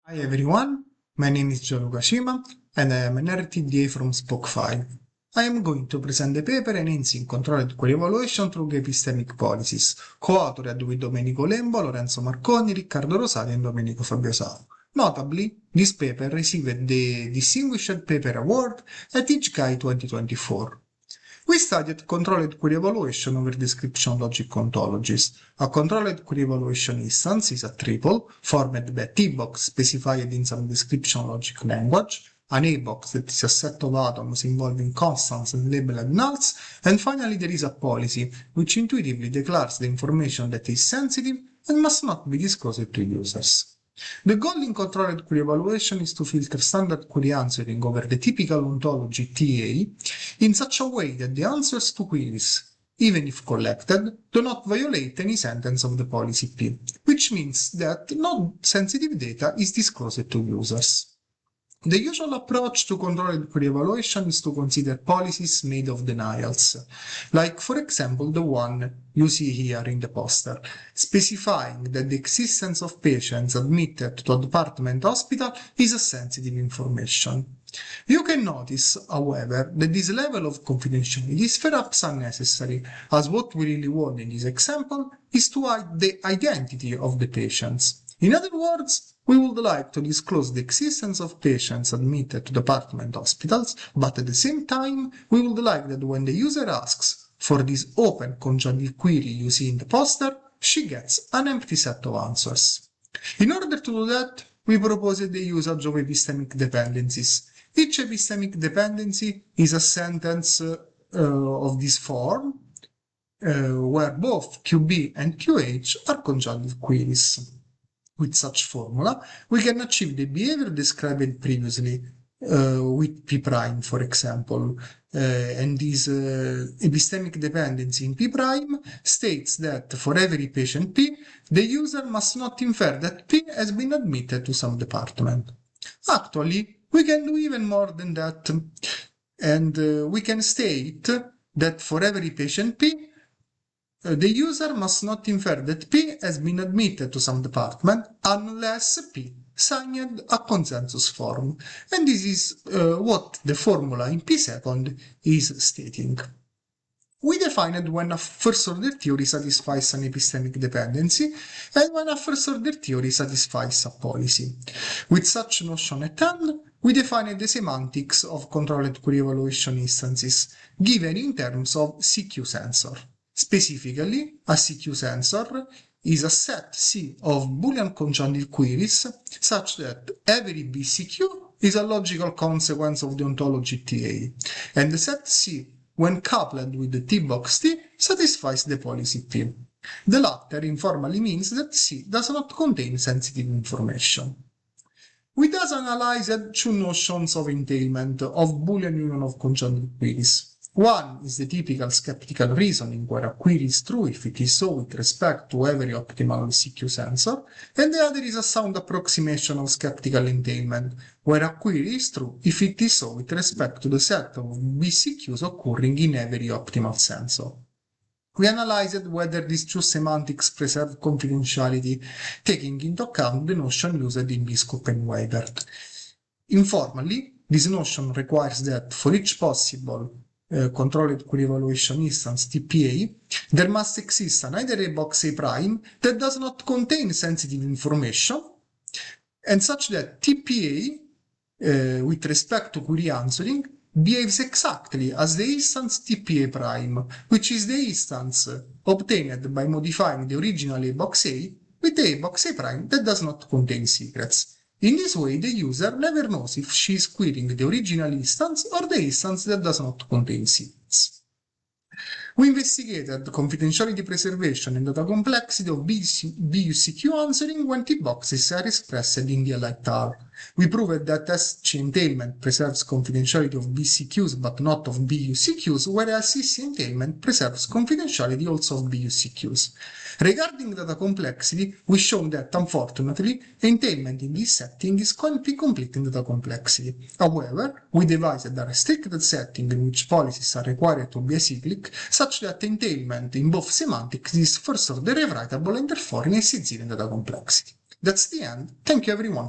Hi everyone, my name is Gianluca Cima and I am an RTDA from Spoke 5. I am going to present the paper Enhancing Controlled Query Evaluation through Epistemic Policies, co-authored with Domenico Lembo, Lorenzo Marconi, Riccardo Rosati and Domenico Fabiosano. Notably, this paper received the Distinguished Paper Award at IGCAI 2024. We studied controlled query evaluation over description logic ontologies. A controlled query evaluation instance is a triple formed by a T-box specified in some description logic language, an A-box that is a set of atoms involving constants and labeled nulls, and finally there is a policy, which intuitively declares the information that is sensitive and must not be disclosed to users. The goal in controlled query evaluation is to filter standard query answering over the typical ontology TA in such a way that the answers to queries, even if collected, do not violate any sentence of the policy P, which means that no sensitive data is disclosed to users. The usual approach to controlled query evaluation is to consider policies made of denials, like for example the one you see here in the poster, specifying that the existence of patients admitted to a department hospital is a sensitive information. You can notice, however, that this level of confidentiality is perhaps unnecessary, as what we really want in this example is to hide the identity of the patients. In other words, we would like to disclose the existence of patients admitted to department hospitals, but at the same time, we would like that when the user asks for this open conjunctive query you see in the poster, she gets an empty set of answers. In order to do that, we proposed the usage of epistemic dependencies. Each epistemic dependency is a sentence of this form, where both QB and QH are conjunctive queries. With such formula, we can achieve the behavior described previously with P prime, for example. And this epistemic dependency in P prime states that for every patient P, the user must not infer that P has been admitted to some department. Actually, we can do even more than that. And we can state that for every patient P, the user must not infer that P has been admitted to some department unless P signed a consensus form. And this is what the formula in P second is stating. We defined when a first-order theory satisfies an epistemic dependency and when a first-order theory satisfies a policy. With such notion at hand, we defined the semantics of controlled query evaluation instances, given in terms of CQ sensor. Specifically, a CQ sensor is a set C of Boolean conjunctive queries such that every BCQ is a logical consequence of the ontology TA, and the set C, when coupled with the T-box T, satisfies the policy P. The latter informally means that C does not contain sensitive information. We thus analyzed two notions of entailment of Boolean union of conjunctive queries. One is the typical skeptical reasoning, where a query is true if it is so with respect to every optimal CQ sensor, and the other is a sound approximation of skeptical entailment, where a query is true if it is so with respect to the set of BCQs occurring in every optimal sensor. We analyzed whether these two semantics preserve confidentiality, taking into account the notion used in Biscup and Weibert. Informally, this notion requires that for each possible controlled query evaluation instance TPA, there must exist an either a box A prime that does not contain sensitive information, and such that TPA, with respect to query answering, behaves exactly as the instance TPA prime, which is the instance obtained by modifying the original A box A with the A box A prime that does not contain secrets. In this way, the user never knows if she is querying the original instance or the instance that does not contain secrets. We investigated confidentiality preservation and data complexity of BUCQ answering when T-boxes are expressed in the Allied TAR. We proved that SC entailment preserves confidentiality of BCQs but not of BUCQs, whereas CC entailment preserves confidentiality also of BUCQs. Regarding data complexity, we show that, unfortunately, entailment in this setting is complete in data complexity. However, we devised a restricted setting in which policies are required to be acyclic, such that entailment in both semantics is first-order rewritable and therefore in SC0 in data complexity. That's the end. Thank you everyone.